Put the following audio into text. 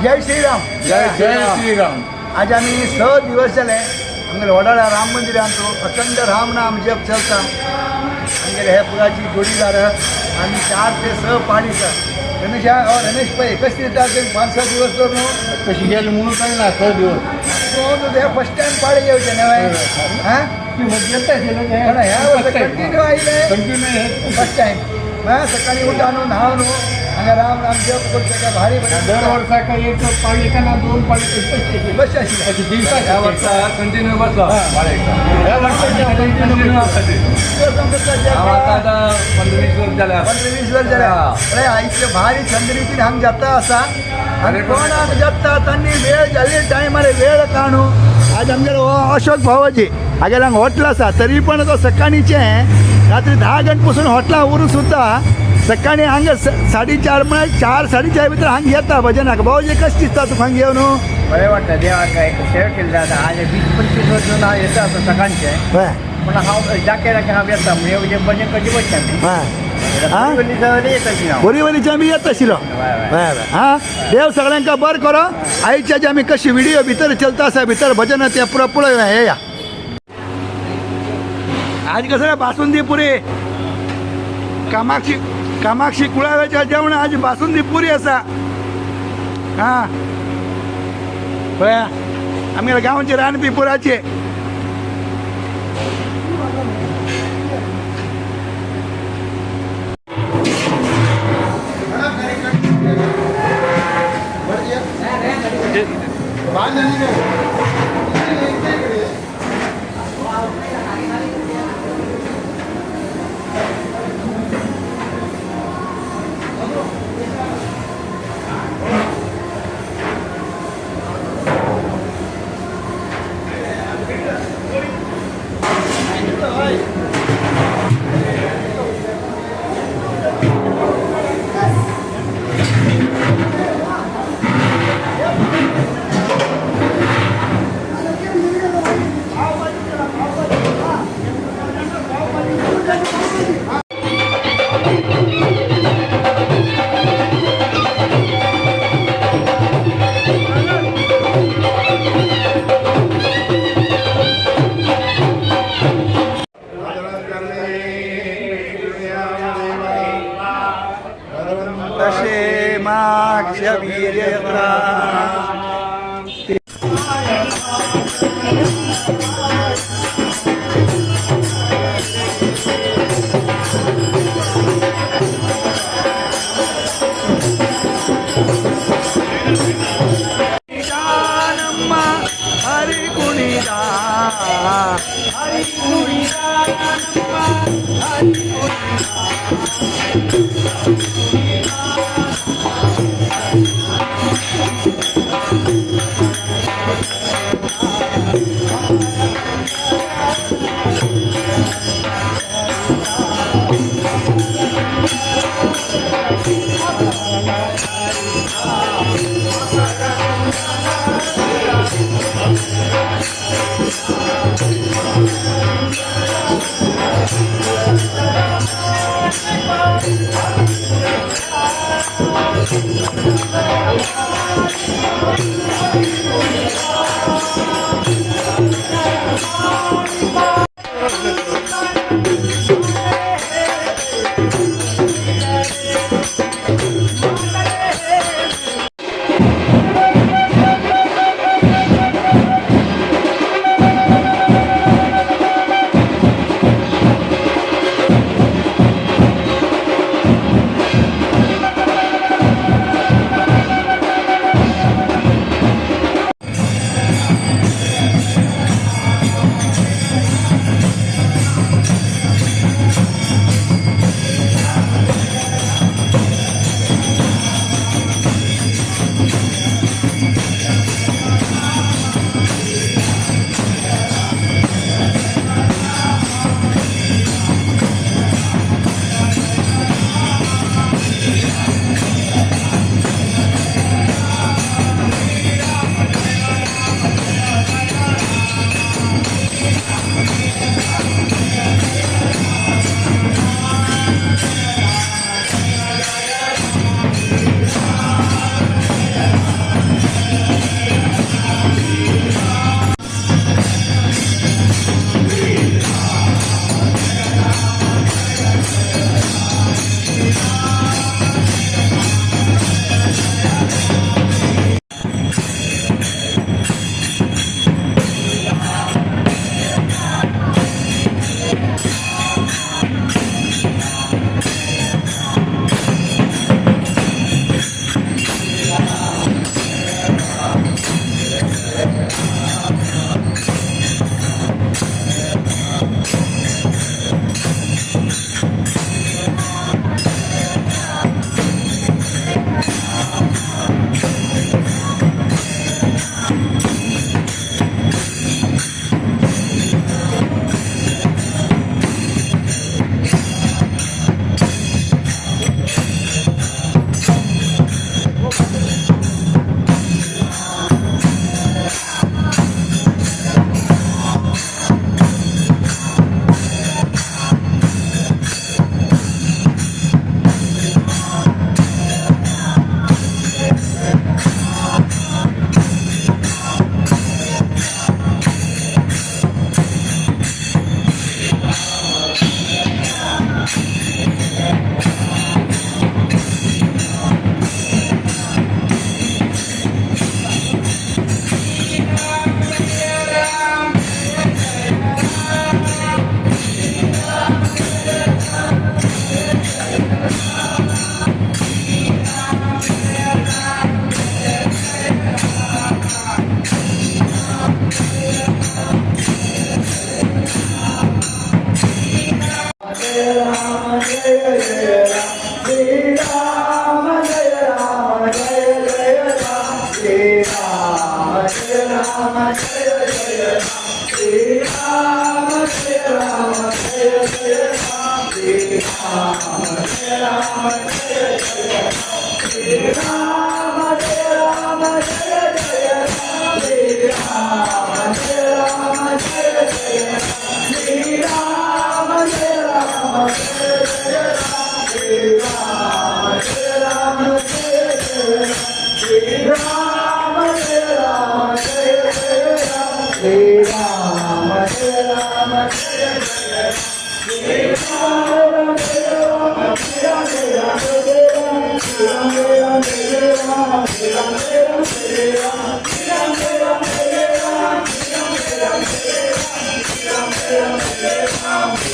जय श्रीराम. जय जय श्रीराम. आज आम्ही 6 दिवस झाले आमगे वडाळा राम मंदिर आणतो अखंड राम नाम जप चलता आमगे हे पुराची जोडीदार आणि 4 ते 6 पाळीचा रमेश रमेश पै कशी येतात 5-6 दिवस तर कशी गेली म्हणून काही ना 6 दिवस तो फर्स्ट टाइम पाळी येऊचे नव्हे हां ती मग येतं ह्या वर्ष कंटिन्यू आईले कंटिन्यू फर्स्ट टाइम हां सकाळी उठानो नहावनो आणि राम नाम जप करतो त्या भारी दर वर्षा काही एक पाळी का ना 2 पाळी बस अशी दिवसा या वर्षा कंटिन्यू बसला या वर्षाच्या कंटिन्यू आता 15-20 वर्ष झाल्या 15-20 वर्ष झाल्या अरे आईचे भारी चंद्रीची हांग जाता असा आणि कोण हांग जाता त्यांनी वेळ झाली टायमारे वेळ काढू आज आमगे अशोक भावाजी हागेला हॉटेल असा तरी पण तो सकाळीचे रात्री 10 घंटेपासून हॉटेला उरू सुद्धा सकाळी हांग 4:30 म्हळ्यार 4-4:30 भितर हांग येता भजनाक भाऊजी कशें दिसता तुका हांग येवन बरें वाटतं देवाक एक सेवा केली जाता आज 20-25 वर्स जावन हांव येता असं सकाळचे पण हांव जाके हांव येता म्हणजे भजन करची पडटा बरी बरीच्या आमी येत आशिल्लो हां देव सगळ्यांका बरें करो आयच्या जे आमी कशी व्हिडिओ भितर चलता आसा भितर भजन ते पुरो पळय हे या आज कसं बासुंदी पुरी कामाक्षी कुळाव्याच्या जेवण आज बासुंदी पुरी आसा हां पळया आमगे गांवचे रानपी पुराचे तसे मागच्या वीर्यत्रा हरि गुणिदा हरि गुणिदा हरि गुणिदा श्रीराम जय राम जय जय राम श्रीराम